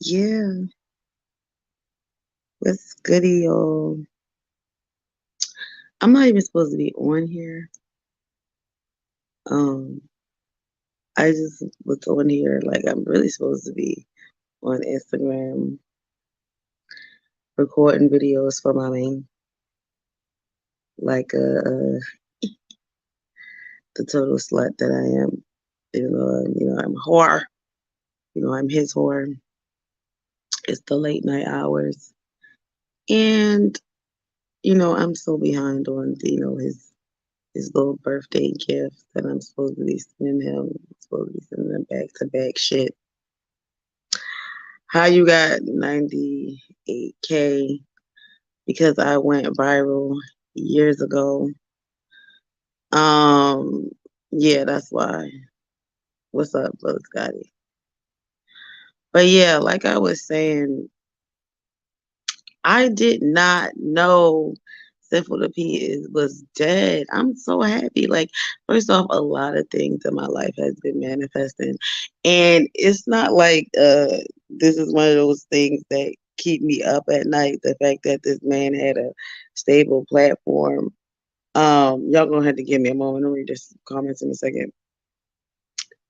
Yeah, what's goody, y'all? I'm not even supposed to be on here. Um, I just was on here like I'm really supposed to be on Instagram recording videos for my man, like the total slut that I am. Even though I'm a whore. I'm his whore. It's the late night hours, and I'm so behind on his little birthday gift that I'm supposed to be sending him. I'm supposed to be sending him back to back shit. How you got 98K? Because I went viral years ago. Um, yeah, that's why. What's up, Brother Scotty? But yeah, like I was saying, I did not know Sinful da was dead. I'm so happy. Like, first off, a lot of things in my life has been manifesting. And it's not like this is one of those things that keep me up at night. The fact that this man had a stable platform. Y'all gonna have to give me a moment. I'll read this comments in a second.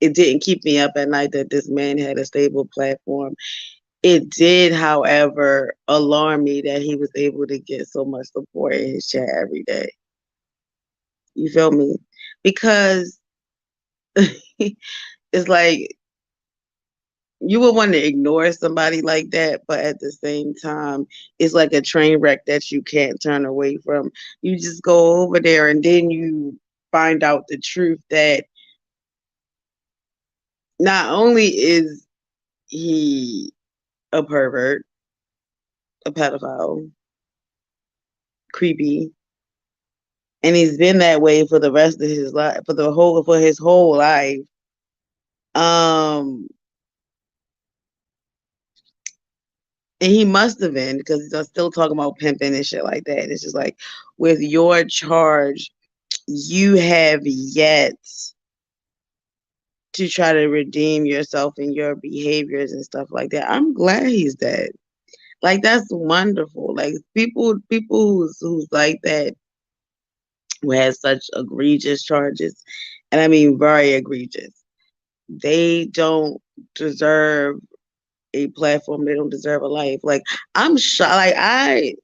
It didn't keep me up at night that this man had a stable platform. It did, however, alarm me that he was able to get so much support in his chat every day. You feel me? Because it's like you would want to ignore somebody like that, but at the same time, it's like a train wreck that you can't turn away from. You just go over there and then you find out the truth that not only is he a pervert, a pedophile, creepy, and he's been that way for the rest of his life, for his whole life. Um, and he must have been because he's still talking about pimping and shit like that. And it's just like, with your charge, you have yet to try to redeem yourself and your behaviors and stuff like that. I'm glad he's dead. Like that's wonderful. Like people who's like that, who has such egregious charges, and I mean very egregious. They don't deserve a platform. They don't deserve a life. Like I'm shocked. Like I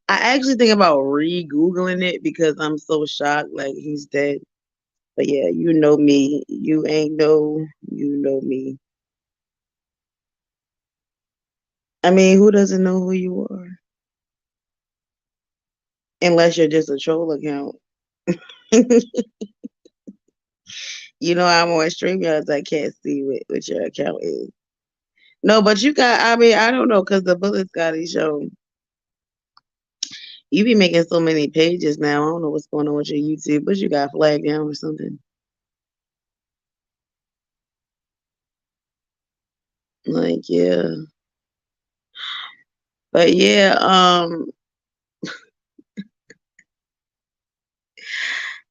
actually think about re-googling it because I'm so shocked. Like he's dead. But yeah, you know me. You ain't know. You know me. I mean, who doesn't know who you are? Unless you're just a troll account. I'm on StreamYards. I can't see what your account is. No, but you got. I mean, I don't know because the Bullet Scotty show. You be making so many pages now. I don't know what's going on with your YouTube, but you got flagged down or something. Like, yeah. But yeah,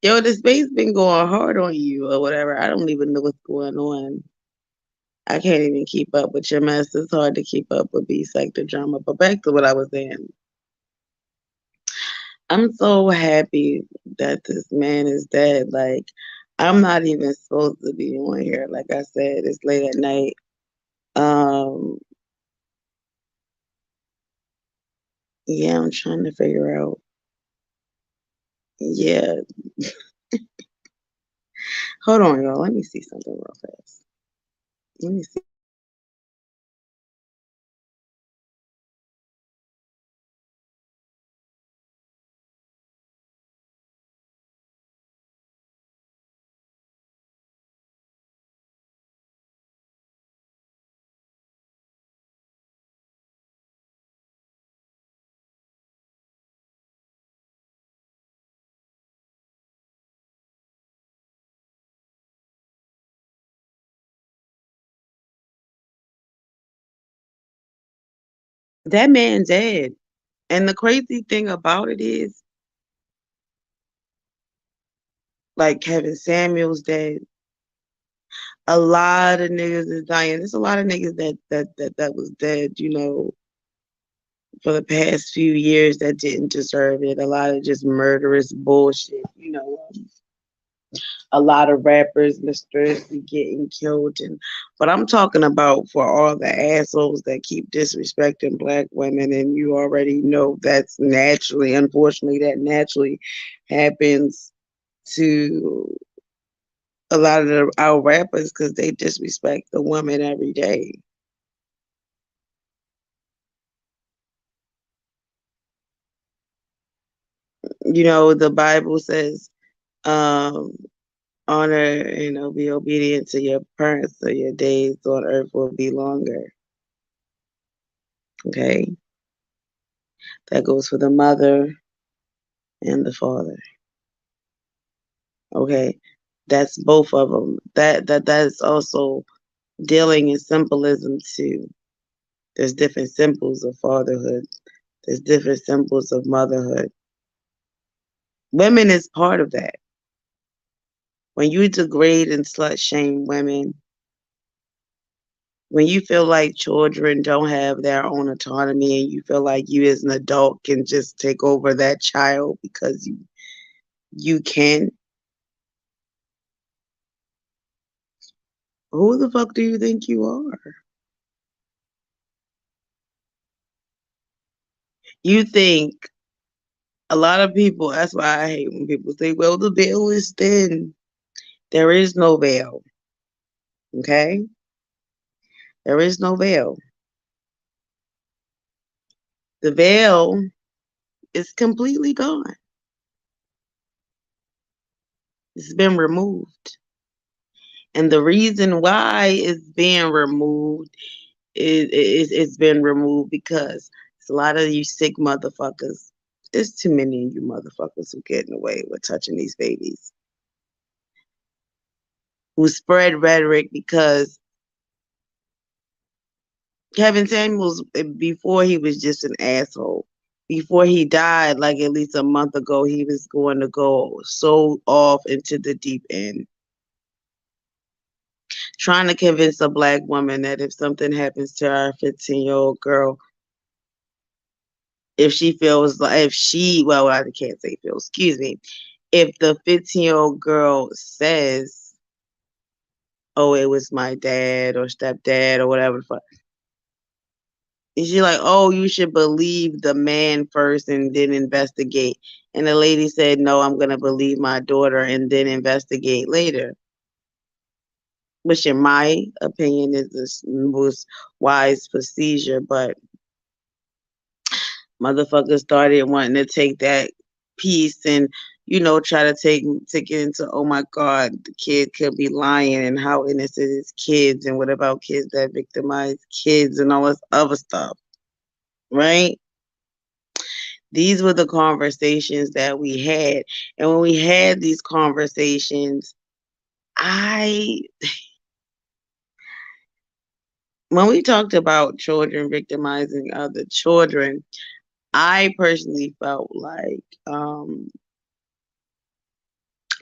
yo, the space been going hard on you or whatever. I don't even know what's going on. I can't even keep up with your mess. It's hard to keep up with B sector drama. But back to what I was saying. I'm so happy that this man is dead. Like, I'm not even supposed to be on here. Like I said, it's late at night. Um, yeah, I'm trying to figure out. Yeah, hold on, y'all. Let me see something real fast. Let me see. That man dead. And the crazy thing about it is, like Kevin Samuels dead. A lot of niggas is dying. There's a lot of niggas that was dead, for the past few years that didn't deserve it. A lot of just murderous bullshit, a lot of rappers mysteriously getting killed. But I'm talking about for all the assholes that keep disrespecting black women, and you already know that's naturally, unfortunately, that naturally happens to a lot of our rappers because they disrespect the woman every day. The Bible says, um, honor and be obedient to your parents so your days on earth will be longer. Okay? That goes for the mother and the father. Okay? That's both of them. That's also dealing in symbolism too. There's different symbols of fatherhood. There's different symbols of motherhood. Women is part of that. When you degrade and slut shame women, when you feel like children don't have their own autonomy and you feel like you as an adult can just take over that child because you can, who the fuck do you think you are? You think a lot of people, that's why I hate when people say, well, the veil is thin. There is no veil. Okay? There is no veil. The veil is completely gone. It's been removed. And the reason why it's being removed it's been removed because it's a lot of you sick motherfuckers. There's too many of you motherfuckers who getting away with touching these babies. Who spread rhetoric because Kevin Samuels, before he was just an asshole. Before he died, like at least a month ago, he was going to go so off into the deep end. Trying to convince a black woman that if something happens to our 15-year-old girl, if she feels like, well, I can't say feels, excuse me, if the 15-year-old girl says, oh, it was my dad or stepdad or whatever the fuck, and she's like, oh, you should believe the man first and then investigate. And the lady said, no, I'm going to believe my daughter and then investigate later. Which, in my opinion, is the most wise procedure. But motherfuckers started wanting to take that piece and try to take it into, oh my god, the kid could be lying and how innocent is kids and what about kids that victimize kids and all this other stuff, right? These were the conversations that we had, and when we had these conversations, when we talked about children victimizing other children, I personally felt like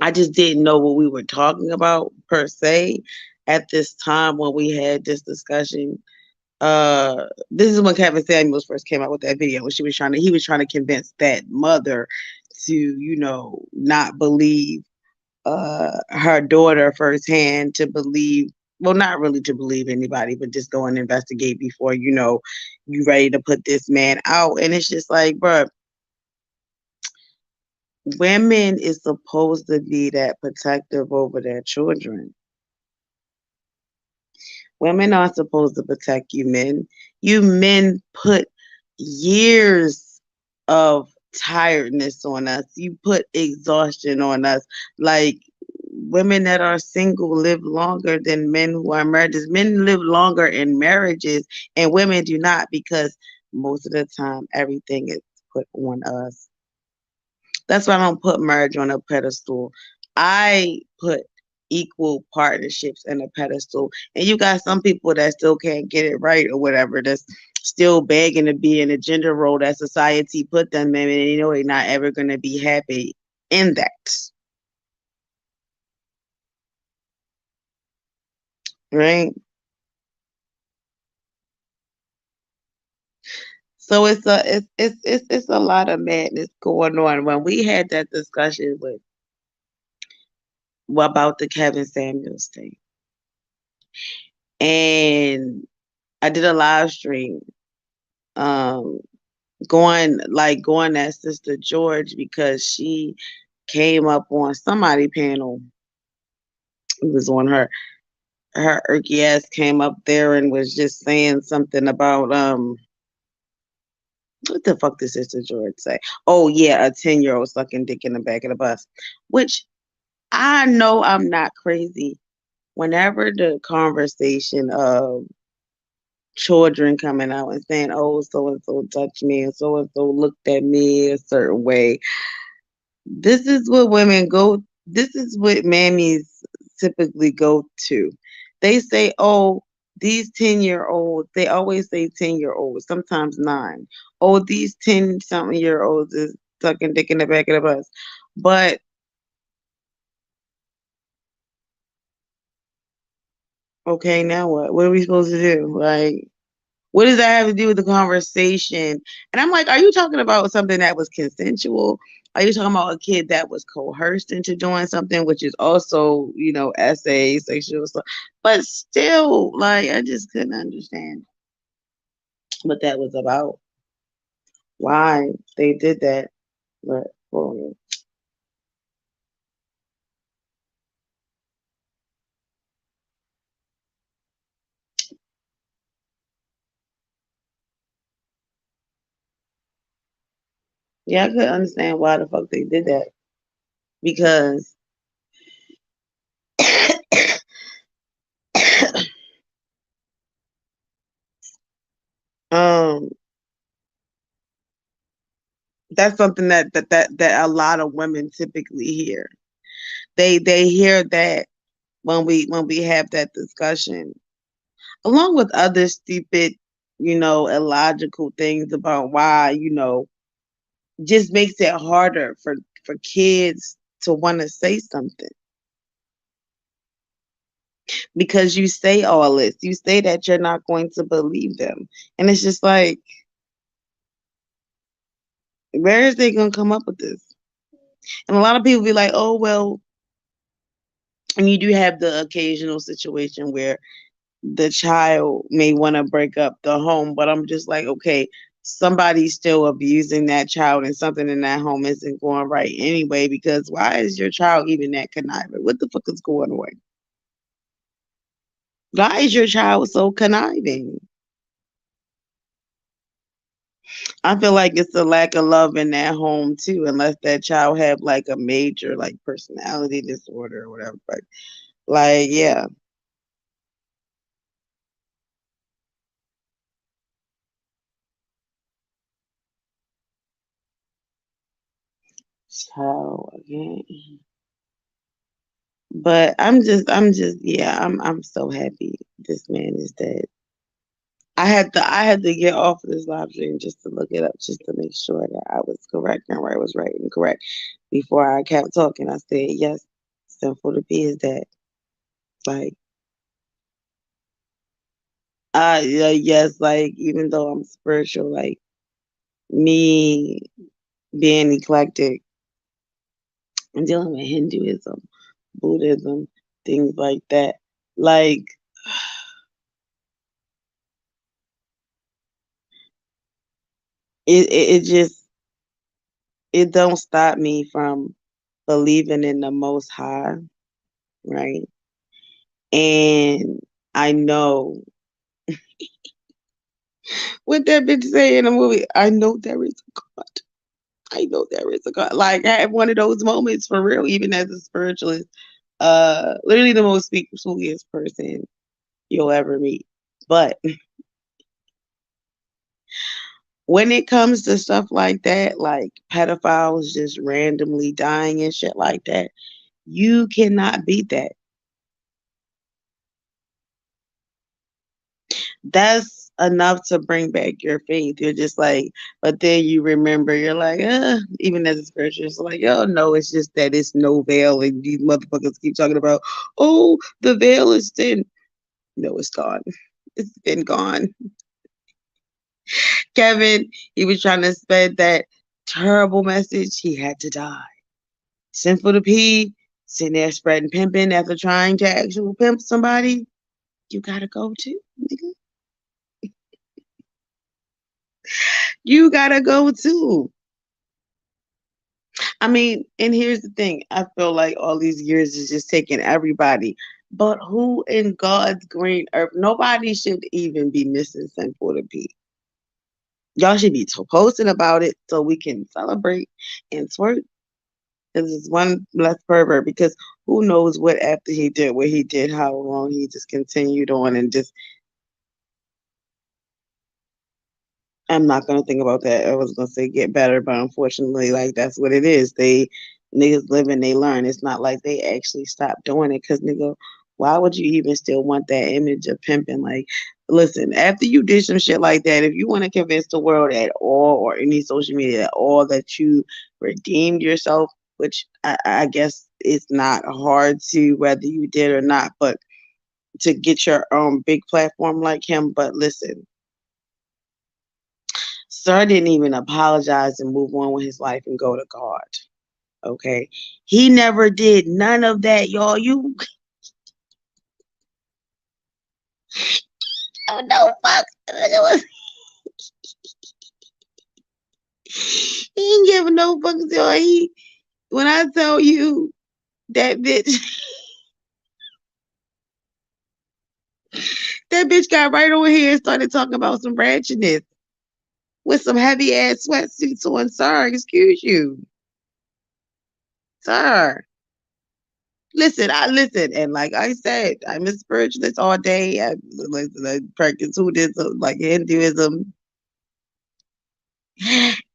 I just didn't know what we were talking about per se at this time when we had this discussion. This is when Kevin Samuels first came out with that video when he was trying to convince that mother to, not believe her daughter firsthand, to believe, well, not really to believe anybody, but just go and investigate before, you ready to put this man out. And it's just like, bro, women is supposed to be that protective over their children. Women aren't supposed to protect you men. You men put years of tiredness on us. You put exhaustion on us. Like, women that are single live longer than men who are married. Men live longer in marriages and women do not, because most of the time everything is put on us. That's why I don't put marriage on a pedestal. I put equal partnerships in a pedestal. And you got some people that still can't get it right or whatever, that's still begging to be in a gender role that society put them in, and they're not ever going to be happy in that. right? So it's a lot of madness going on. When we had that discussion with about the Kevin Samuels thing, and I did a live stream, um, going at Sister George because she came up on somebody panel. It was on her irky ass came up there and was just saying something about what the fuck did Sister George say? Oh yeah, a 10-year-old sucking dick in the back of the bus. Which I know I'm not crazy. Whenever the conversation of children coming out and saying, "Oh, so and so touched me and so looked at me a certain way," this is what women go. This is what mammies typically go to. They say, "Oh, these 10-year-olds." They always say 10-year-olds, sometimes 9. Oh, these 10-something-year-olds is sucking dick in the back of the bus. But okay, now what? What are we supposed to do? Like, what does that have to do with the conversation? And I'm like, are you talking about something that was consensual? Are you talking about a kid that was coerced into doing something, which is also, essay, sexual stuff? But still, like, I just couldn't understand what that was about, why they did that. But, well, yeah, I couldn't understand why the fuck they did that because um that's something that a lot of women typically hear. They hear that when we have that discussion, along with other stupid, illogical things about why, just makes it harder for kids to want to say something because you say all this, you say that you're not going to believe them, and it's just like, where is they gonna come up with this? And a lot of people be like, oh well, and you do have the occasional situation where the child may want to break up the home, but I'm just like, okay, somebody's still abusing that child and something in that home isn't going right anyway, because why is your child even that conniving? What the fuck is going on? Why is your child so conniving? I feel like it's a lack of love in that home too, unless that child have like a major like personality disorder or whatever. But like, yeah, child again. But yeah, I'm so happy this man is dead. I had to get off of this live stream just to look it up, just to make sure that I was correct and right was right and correct. Before I kept talking, I said, yes, Sinful da P is dead. Like, yeah, yes, like, even though I'm spiritual, like, me being eclectic and dealing with Hinduism, Buddhism, things like that, like, it just, it don't stop me from believing in the Most High, right? And I know what that bitch say in the movie. I know there is a God. I know there is a God. Like, I have one of those moments for real, even as a spiritualist. Literally the most sweetest person you'll ever meet. But when it comes to stuff like that, like pedophiles just randomly dying and shit like that, you cannot beat that. That's enough to bring back your faith. You're just like, but then you remember, you're like, even as a spiritual, it's like, oh no, it's just that it's no veil, and these motherfuckers keep talking about, oh, the veil is thin. No, it's gone. It's been gone. Kevin, he was trying to spread that terrible message. He had to die. Sinful da P, sitting there spreading pimping after trying to actually pimp somebody. You gotta go too, nigga. You gotta go too. I mean, and here's the thing. I feel like all these years is just taking everybody. But who in God's green earth? Nobody should even be missing Sinful da P. Y'all should be posting about it so we can celebrate and twerk. Because it's one less pervert. Because who knows what after he did what he did, how long he just continued on and just I'm not gonna think about that. I was gonna say get better, but unfortunately, like that's what it is. They niggas live and they learn. It's not like they actually stop doing it. Cause nigga, why would you even still want that image of pimping? Like, listen, after you did some shit like that, if you want to convince the world at all or any social media at all that you redeemed yourself, which I guess it's not hard to whether you did or not, but to get your own big platform like him. But listen, Sir didn't even apologize and move on with his life and go to God. Okay. He never did none of that, y'all. You oh no fuck. He ain't giving no fucks, y'all. He when I tell you that bitch that bitch got right over here and started talking about some ratchetness with some heavy ass sweatsuits on. Sir, excuse you. Sir. Listen, I listen, and like I said, I'm a spiritualist all day. I like practice Buddhism, like Hinduism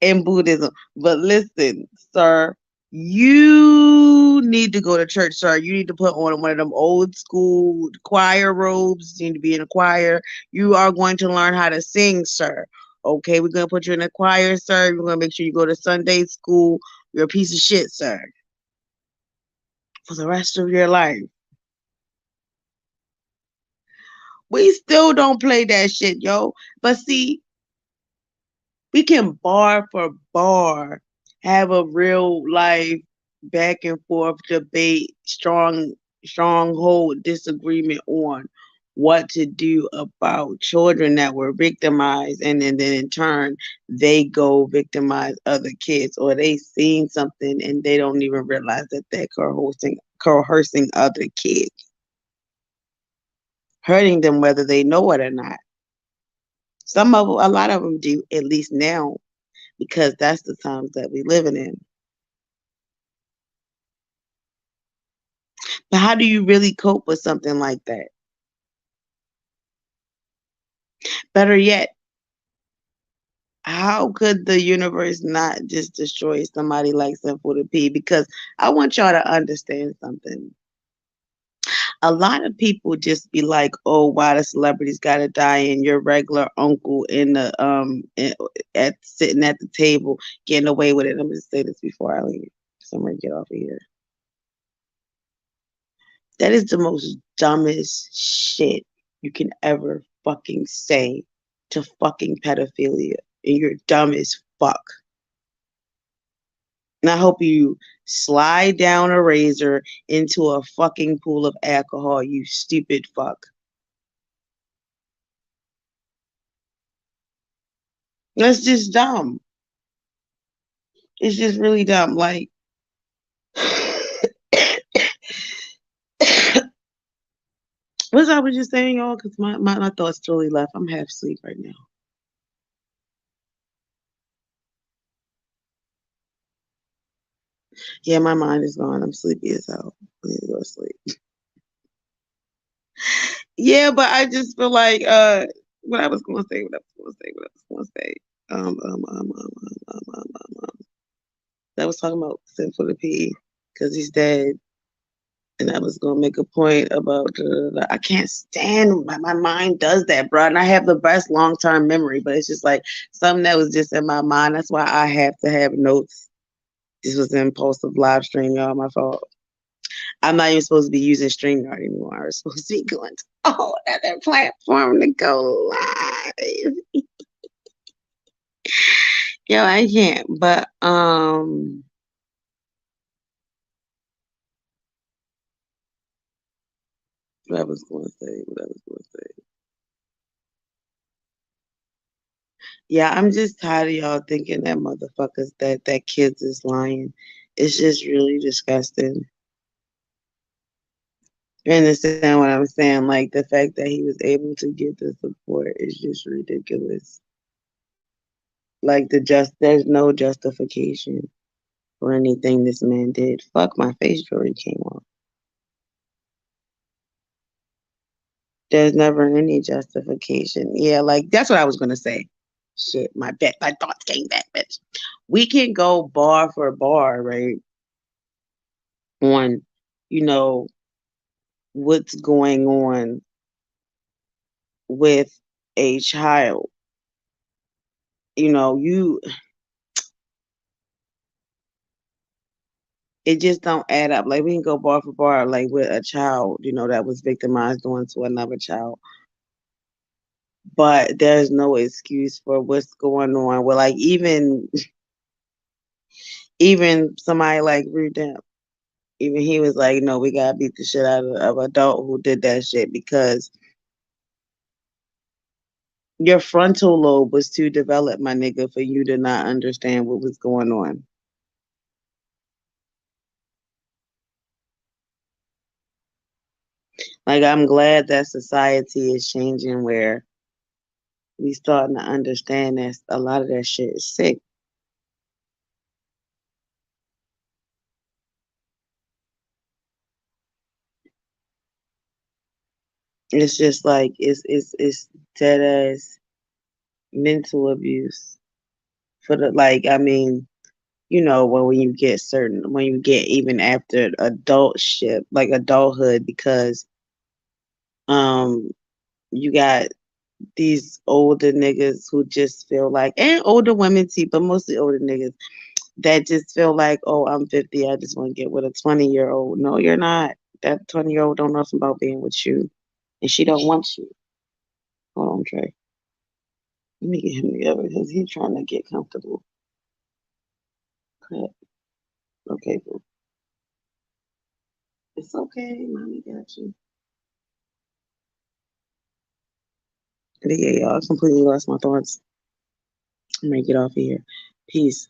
and Buddhism. But listen, sir, you need to go to church, sir. You need to put on one of them old school choir robes. You need to be in a choir. You are going to learn how to sing, sir. Okay, we're gonna put you in a choir, sir. We're gonna make sure you go to Sunday school. You're a piece of shit, sir, for the rest of your life. We still don't play that shit, yo. But see, we can bar for bar have a real life back and forth debate, stronghold disagreement on what to do about children that were victimized and then in turn they go victimize other kids or they seen something and they don't even realize that they're coercing other kids, hurting them whether they know it or not. A lot of them do, at least now, because that's the times that we living in. But how do you really cope with something like that? Better yet, how could the universe not just destroy somebody like Sinful da P? Because I want y'all to understand something. A lot of people just be like, "Oh, why the celebrities gotta die?" And your regular uncle in the at sitting at the table getting away with it. I'm gonna say this before I leave. So I'm gonna get off of here. That is the most dumbest shit you can ever fucking say to fucking pedophilia. And you're dumb as fuck. And I hope you slide down a razor into a fucking pool of alcohol, you stupid fuck. That's just dumb. It's just really dumb. Like, what's I was just saying, y'all? Because my thoughts totally left. I'm half asleep right now. Yeah, my mind is gone. I'm sleepy as hell. I need to go to sleep. Yeah, but I just feel like what I was gonna say, what I was gonna say. Um um um um um um um, um, um. I was talking about Sinful da P because he's dead, and I was gonna make a point about I can't stand my mind does that, bro. And I have the best long term memory, but it's just like something that was just in my mind. That's why I have to have notes. This was an impulsive live stream, y'all. My fault. I'm not even supposed to be using StreamYard anymore. I was supposed to be going to a whole other platform to go live. Yo, I can't. But what I was going to say, what I was going to say. Yeah, I'm just tired of y'all thinking that motherfuckers that kids is lying. It's just really disgusting. You understand what I'm saying? Like the fact that he was able to get the support is just ridiculous. Like there's no justification for anything this man did. Fuck, my face jewelry came off. There's never any justification. Yeah, like that's what I was gonna say. Shit, my thoughts came back, bitch. We can go bar for bar, right? On, you know, what's going on with a child. You it just don't add up. Like we can go bar for bar, like with a child, that was victimized doing to another child. But there's no excuse for what's going on. Well, like even somebody like Rudem, even he was like, no, we gotta beat the shit out of adult who did that shit because your frontal lobe was too developed, my nigga, for you to not understand what was going on. Like I'm glad that society is changing where we starting to understand that a lot of that shit is sick. It's just like it's dead as mental abuse for the like. I mean, when when you get even after adultship, like adulthood, because um you got these older niggas who just feel like, and older women too, but mostly older niggas that just feel like, oh, I'm 50, I just want to get with a 20-year-old. No, you're not. That 20-year-old don't know nothing about being with you, and she don't want you. Hold on, Trey. Let me get him together because he's trying to get comfortable. Crap. Okay, cool. It's okay, mommy got you. But yeah, y'all, I completely lost my thoughts. I'm gonna get off of here. Peace.